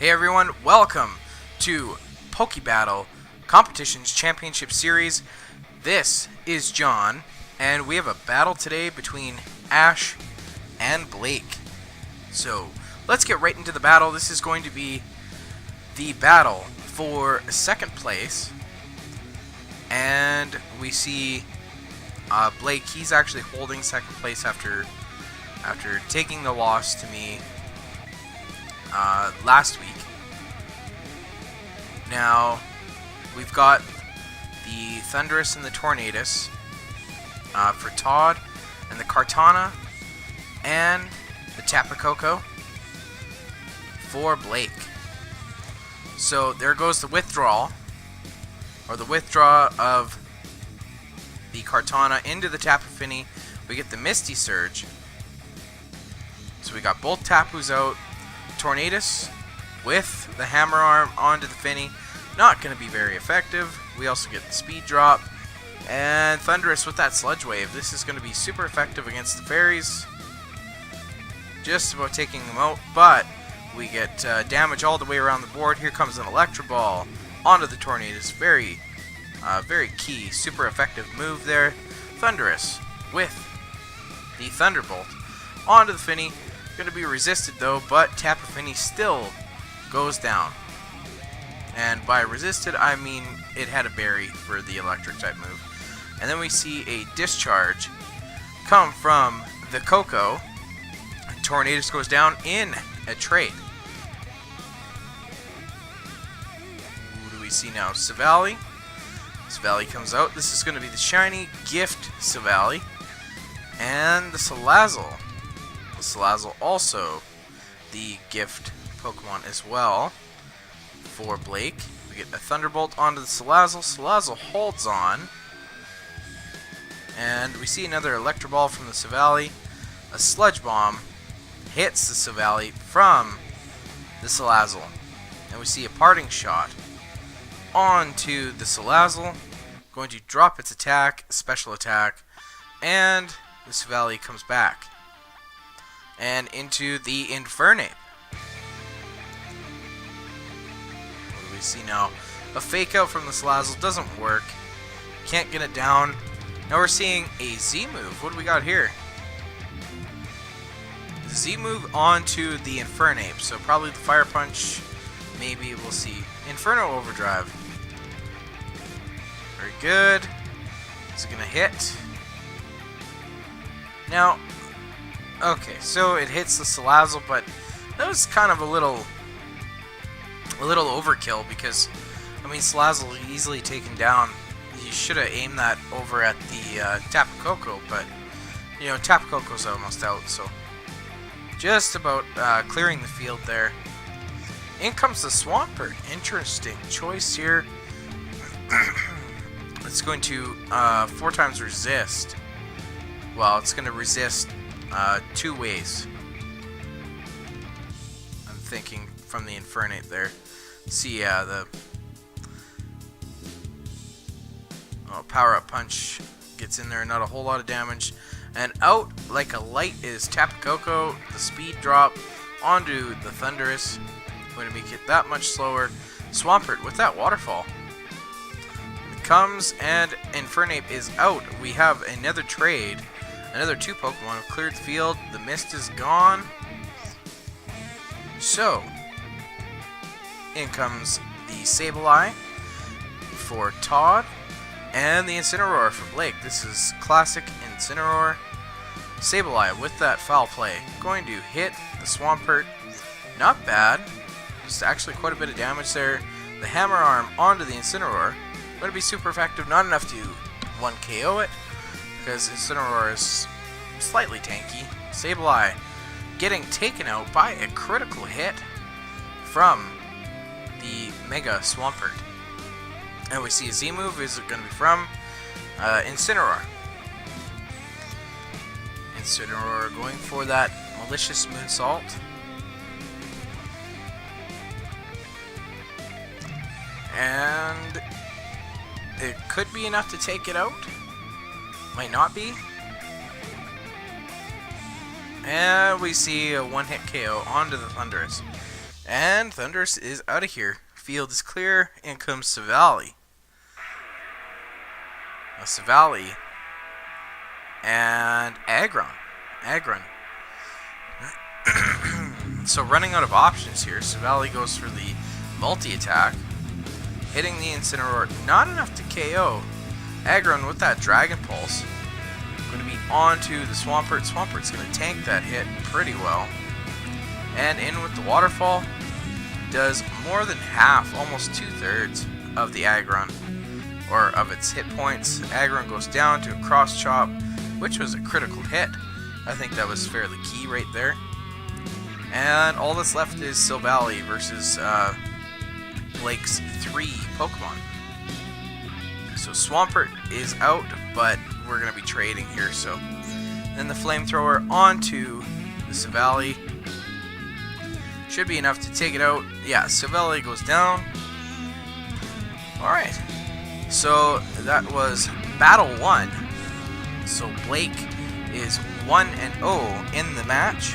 Hey everyone, welcome to PokeBattle Competitions Championship Series. This is John, and we have a battle today between Ash and Blake. So, let's get right into the battle. This is going to be the battle for second place. And we see Blake, he's actually holding second place after taking the loss to me last week. Now, we've got the Thundurus and the Tornadus for Todd, and the Kartana and the Tapu Koko for Blake. So there goes the withdrawal, or the withdraw of the Kartana into the Tapu Fini. We get the Misty Surge. So we got both Tapus out. Tornadus with the Hammer Arm onto the Fini. Not going to be very effective. We also get the Speed Drop. And Thundurus with that Sludge Wave. This is going to be super effective against the Fairies. Just about taking them out, but we get damage all the way around the board. Here comes an Electro Ball onto the Tornadus. Very key, super effective move there. Thundurus with the Thunderbolt onto the Fini. Going to be resisted though, but Tapu Fini still goes down. And by resisted, I mean it had a berry for the electric type move. And then we see a discharge come from the Koko. Tornadus goes down in a trade. Who do we see now? Savali. Savali comes out. This is going to be the shiny gift Savali. And the Salazzle. The Salazzle also the gift Pokemon as well for Blake. We get a Thunderbolt onto the Salazzle. Salazzle holds on. And we see another Electro Ball from the Savali. A Sludge Bomb hits the Savali from the Salazzle. And we see a Parting Shot onto the Salazzle. Going to drop its attack, special attack. And the Savali comes back. And into the Infernape. What do we see now? A Fake Out from the Salazzle doesn't work. Can't get it down. Now we're seeing a Z move. What do we got here? Z move onto the Infernape. So probably the Fire Punch. Maybe we'll see. Inferno Overdrive. Very good. Is it going to hit? Now, okay, so it hits the Salazzle, but that was kind of a little overkill because, I mean, Salazzle easily taken down. You should have aimed that over at the Tapu Koko, but, you know, Tapu Koko's almost out, so just about clearing the field there. In comes the Swampert. Interesting choice here. It's going to 4 times resist. Well, it's going to resist 2 ways. I'm thinking from the Infernape there. See, the Power Up Punch gets in there, not a whole lot of damage. And out like a light is Tapu Koko, the Speed Drop onto the Thundurus. Going to make it that much slower. Swampert with that Waterfall. It comes and Infernape is out. We have another trade. Another 2 Pokemon have cleared the field. The mist is gone. So, in comes the Sableye for Todd. And the Incineroar for Blake. This is classic Incineroar. Sableye with that Foul Play. Going to hit the Swampert. Not bad. Just actually quite a bit of damage there. The Hammer Arm onto the Incineroar. Going to be super effective. Not enough to 1-KO it, because Incineroar is slightly tanky. Sableye getting taken out by a critical hit from the Mega Swampert. And we see a Z move. Is it going to be from Incineroar? Incineroar going for that Malicious Moonsault. And it could be enough to take it out. Might not be. And we see a one-hit KO onto the Thundurus. And Thundurus is out of here. Field is clear. In comes Savali. Savali and Aggron. So running out of options here, Savali goes for the multi-attack, hitting the Incineroar, not enough to KO. Aggron with that Dragon Pulse, going to be onto the Swampert. Swampert's going to tank that hit pretty well. And in with the Waterfall, does more than half, almost 2/3 of the Aggron, or of its hit points. Aggron goes down to a cross chop, which was a critical hit. I think that was fairly key right there. And all that's left is Silvally versus Blake's 3 Pokemon. So Swampert is out, but we're going to be trading here. So then the Flamethrower onto the Silvally. Should be enough to take it out. Yeah, Silvally goes down. Alright. So that was Battle 1. So Blake is 1-0 in the match.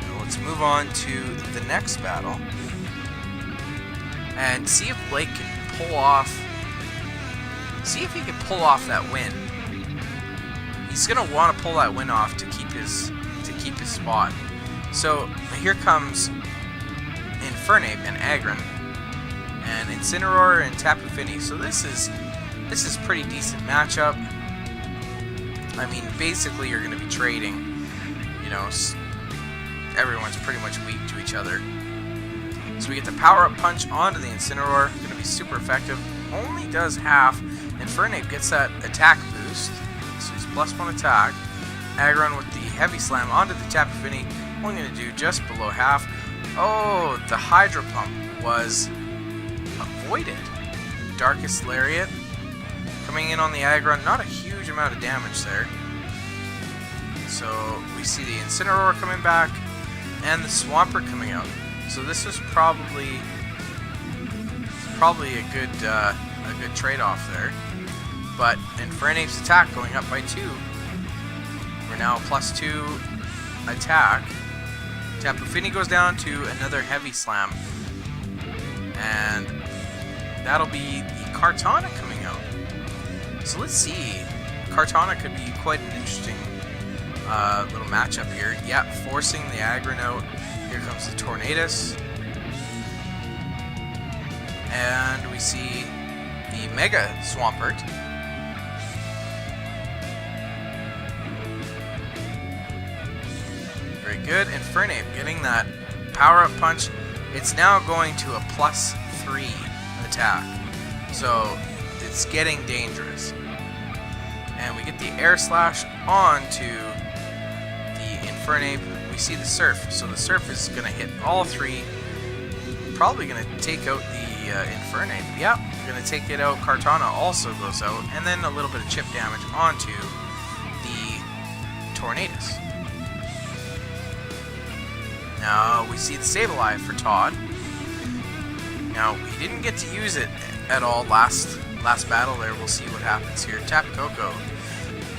Now let's move on to the next battle and see if Blake can pull off. See if he can pull off that win. He's gonna want to pull that win off to keep his spot. So here comes Infernape and Aggron, and Incineroar and Tapu Fini. So this is pretty decent matchup. I mean, basically you're going to be trading. You know, everyone's pretty much weak to each other. So we get the Power Up Punch onto the Incineroar. Going to be super effective. Only does half. Infernape gets that attack boost, so he's +1 attack. Aggron with the Heavy Slam onto the Tapu Fini. Only going to do just below half. Oh, the Hydro Pump was avoided. Darkest Lariat coming in on the Aggron. Not a huge amount of damage there. So we see the Incineroar coming back and the Swampert coming out. So this was probably a good trade-off there. But Infernape's attack going up by 2. We're now +2 attack. Tapu Fini goes down to another Heavy Slam. And that'll be the Kartana coming out. So let's see. Kartana could be quite an interesting little matchup here. Yeah, forcing the Aggron out. Here comes the Tornadus. And we see the Mega Swampert. Very good. Infernape getting that Power-Up Punch. It's now going to a +3 attack. So it's getting dangerous. And we get the Air Slash onto the Infernape. We see the Surf. So the Surf is going to hit all 3. Probably going to take out the Infernape. Yep, going to take it out. Kartana also goes out. And then a little bit of chip damage onto the Tornadus. Now we see the Sableye for Todd. Now he didn't get to use it at all last battle there. We'll see what happens here. Tapu Koko,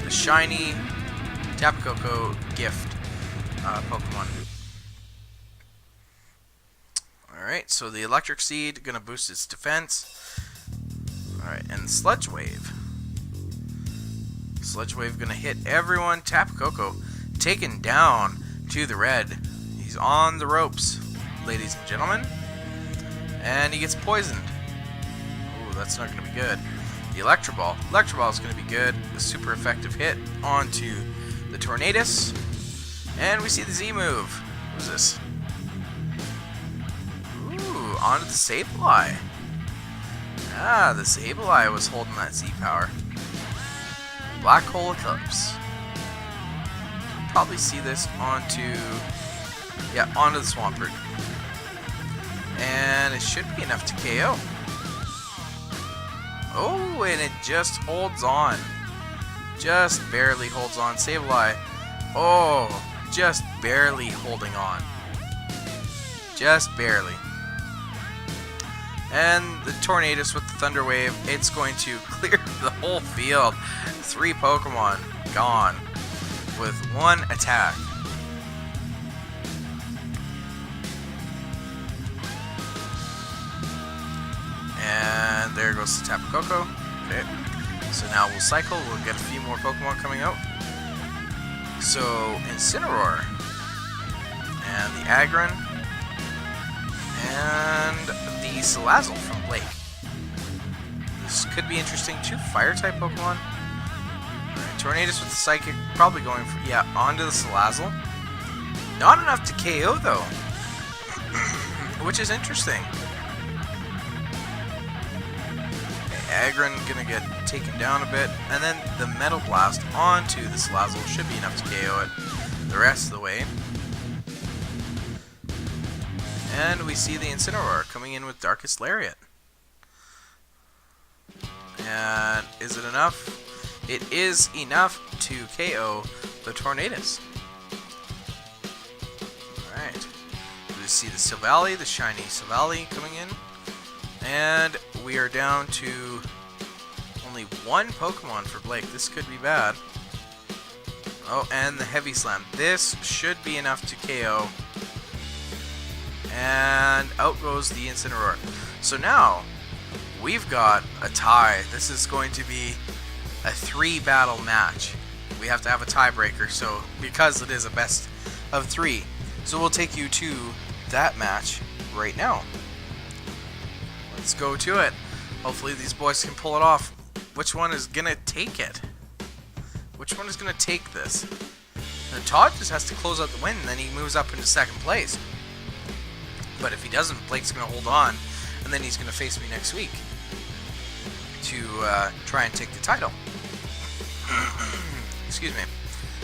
the shiny Tapu Koko gift Pokemon. Alright, so the Electric Seed gonna boost its defense. Alright, and Sludge Wave. Sludge Wave gonna hit everyone. Tapu Koko taken down to the red. He's on the ropes, ladies and gentlemen. And he gets poisoned. Ooh, that's not going to be good. The Electro Ball. Electro Ball is going to be good. A super effective hit onto the Tornadus. And we see the Z move. What is this? Ooh, onto the Sableye. Ah, the Sableye was holding that Z power. Black Hole Eclipse. Probably see this onto the Swampert. And it should be enough to KO. Oh, and it just holds on. Just barely holds on. Sableye. Oh, just barely holding on. Just barely. And the Tornadus with the Thunder Wave, it's going to clear the whole field. 3 Pokemon gone with 1 attack. there goes the Tapu Koko. Okay. So now we'll cycle. We'll get a few more Pokemon coming out. So, Incineroar. And the Aggron. And the Salazzle from Blake. This could be interesting. 2 Fire-type Pokemon. Alright, Tornadus with the Psychic. Probably going for, yeah, onto the Salazzle. Not enough to KO, though. Which is interesting. Aggron gonna get taken down a bit, and then the Metal Blast onto the Salazzle should be enough to KO it the rest of the way. And we see the Incineroar coming in with Darkest Lariat. And is it enough? It is enough to KO the Tornadus. Alright. We see the Silvally, the shiny Silvally coming in. And we are down to only 1 Pokemon for Blake. This could be bad. Oh, and the Heavy Slam. This should be enough to KO. And out goes the Incineroar. So now, we've got a tie. This is going to be a 3-battle match. We have to have a tiebreaker, so because it is a best of 3. So we'll take you to that match right now. Let's go to it. Hopefully these boys can pull it off. Which one is gonna take it? Which one is gonna take this? And Todd just has to close out the win, and then he moves up into 2nd place. But if he doesn't, Blake's gonna hold on, and then he's gonna face me next week to try and take the title. Excuse me.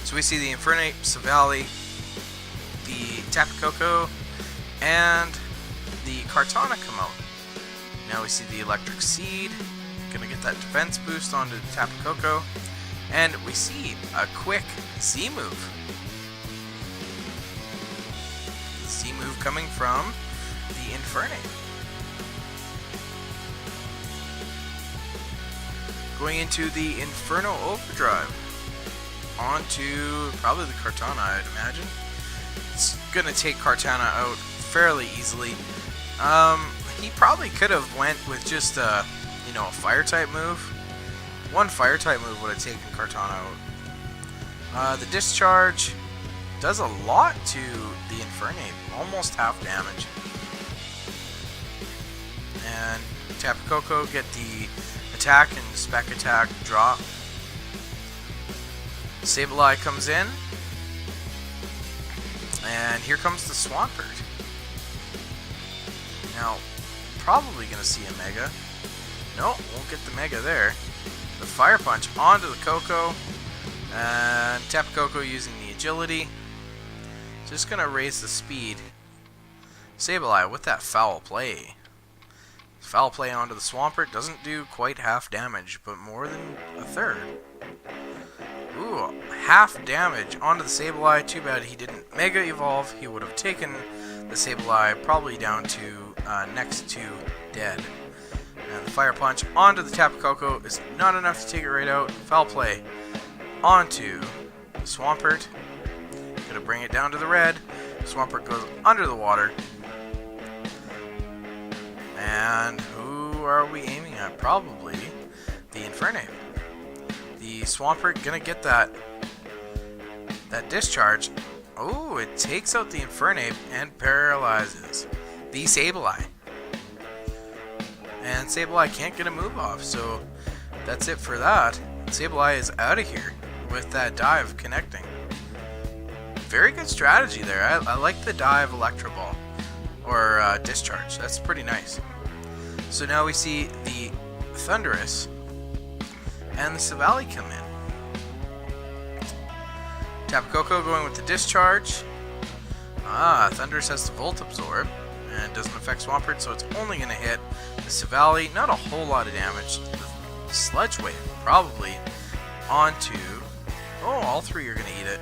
So we see the Infernape, Silvally, the Tapu Koko, and the Kartana come out. Now we see the Electric Seed, gonna get that defense boost onto the Tapu Koko, and we see a quick Z move. Z move coming from the Infernape. Going into the Inferno Overdrive. Onto probably the Kartana, I'd imagine. It's gonna take Kartana out fairly easily. He probably could have went with just a Fire-type move. 1 Fire-type move would have taken Kartana out. The Discharge does a lot to the Infernape, almost half damage. And Tapu Koko get the attack and spec attack drop. Sableye comes in, and here comes the Swampert. Now, probably gonna see a Mega. No, won't get the Mega there. The Fire Punch onto the Koko, and Tapu Koko using the agility. Just gonna raise the speed. Sableye with that foul play. Foul play onto the Swampert doesn't do quite half damage, but more than a third. Ooh, half damage onto the Sableye. Too bad he didn't Mega Evolve. He would have taken the Sableye probably down to next to dead. And the Fire Punch onto the Tapu Koko is not enough to take it right out. Foul play onto the Swampert. Gonna bring it down to the red. Swampert goes under the water. And who are we aiming at? Probably the Infernape. The Swampert gonna get that discharge. Oh, it takes out the Infernape and paralyzes the Sableye. And Sableye can't get a move off, so that's it for that. Sableye is out of here with that dive connecting. Very good strategy there. I like the dive Electro Ball. Or discharge. That's pretty nice. So now we see the Thundurus and the Silvally come in. Tapu Koko going with the discharge. Thundurus has the Volt Absorb and doesn't affect Swampert, so it's only going to hit the Silvally. Not a whole lot of damage. The Sludge Wave probably onto... Oh, all 3 are going to eat it.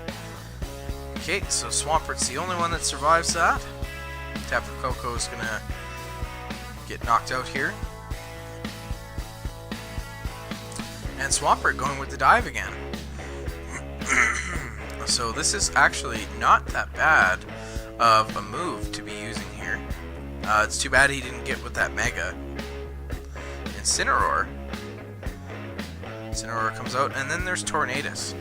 Okay, so Swampert's the only one that survives that. Tapu Koko is going to get knocked out here. And Swampert going with the dive again. So this is actually not that bad of a move to be using here. It's too bad he didn't get with that Mega. Incineroar. Incineroar comes out, and then there's Tornadus.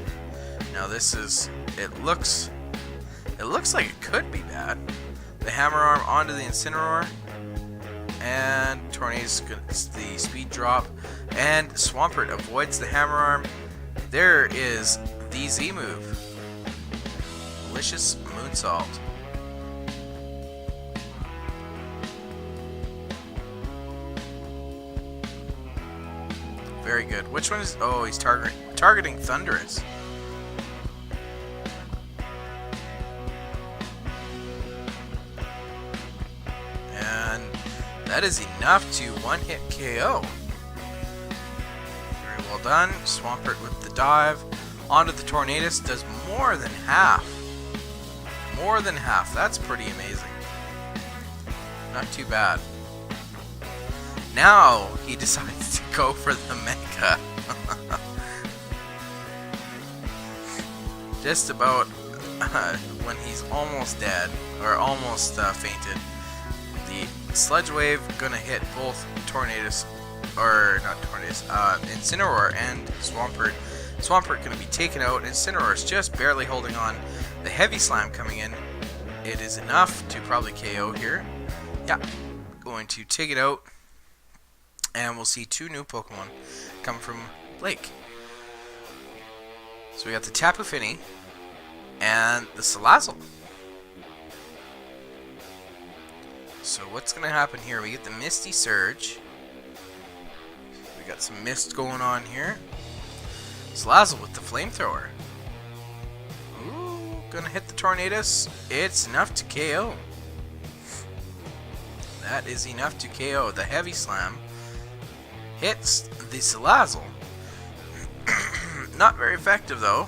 Now this is, it looks like it could be bad. The Hammer Arm onto the Incineroar, and Tornadus gets the speed drop, and Swampert avoids the Hammer Arm. There is the Z move. Malicious Moonsault. Very good. Which one is... Oh, he's targeting Thundurus. And that is enough to one-hit KO. Very well done. Swampert with the dive. Onto the Tornadus. Does more than half. More than half. That's pretty amazing. Not too bad. Now he decides to go for the Mega. Just about when he's almost dead, or almost fainted, the Sludge Wave gonna hit both Tornadus, or not Tornadus, Incineroar and Swampert. Swampert gonna be taken out. Incineroar's just barely holding on. The Heavy Slam coming in. It is enough to probably KO here. Yeah, going to take it out. And we'll see two new Pokemon come from Blake. So we got the Tapu Fini and the Salazzle. So what's going to happen here? We get the Misty Surge. We got some mist going on here. Salazzle with the Flamethrower. Ooh, gonna hit the Tornadus. It's enough to KO. That is enough to KO. The Heavy Slam hits the Salazzle. Not very effective though.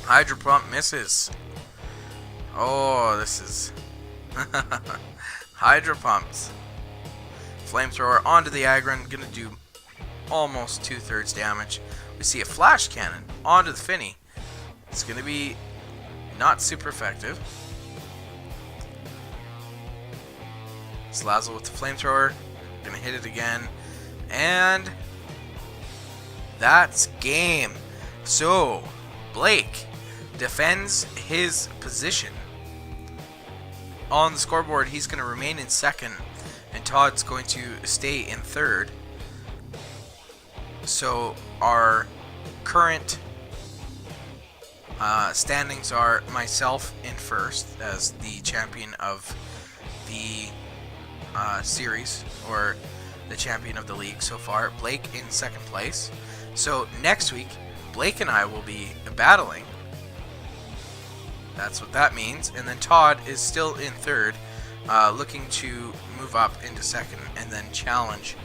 Hydro Pump misses. Oh, this is Hydro Pumps. Flamethrower onto the Aggron, gonna do almost 2/3 damage. We see a Flash Cannon onto the Fini. It's gonna be not super effective. Salazzle with the Flamethrower, gonna hit it again. And that's game. So Blake defends his position on the scoreboard. He's going to remain in second, and Todd's going to stay in third. So our current standings are myself in first as the champion of the series, or the champion of the league so far. Blake in second place. So next week, Blake and I will be battling. That's what that means. And then Todd is still in third, looking to move up into second and then challenge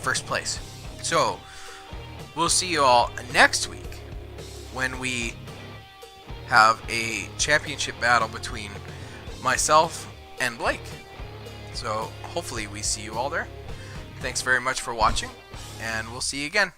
first place. So we'll see you all next week when we have a championship battle between myself and Blake. So hopefully we see you all there. Thanks very much for watching, and we'll see you again.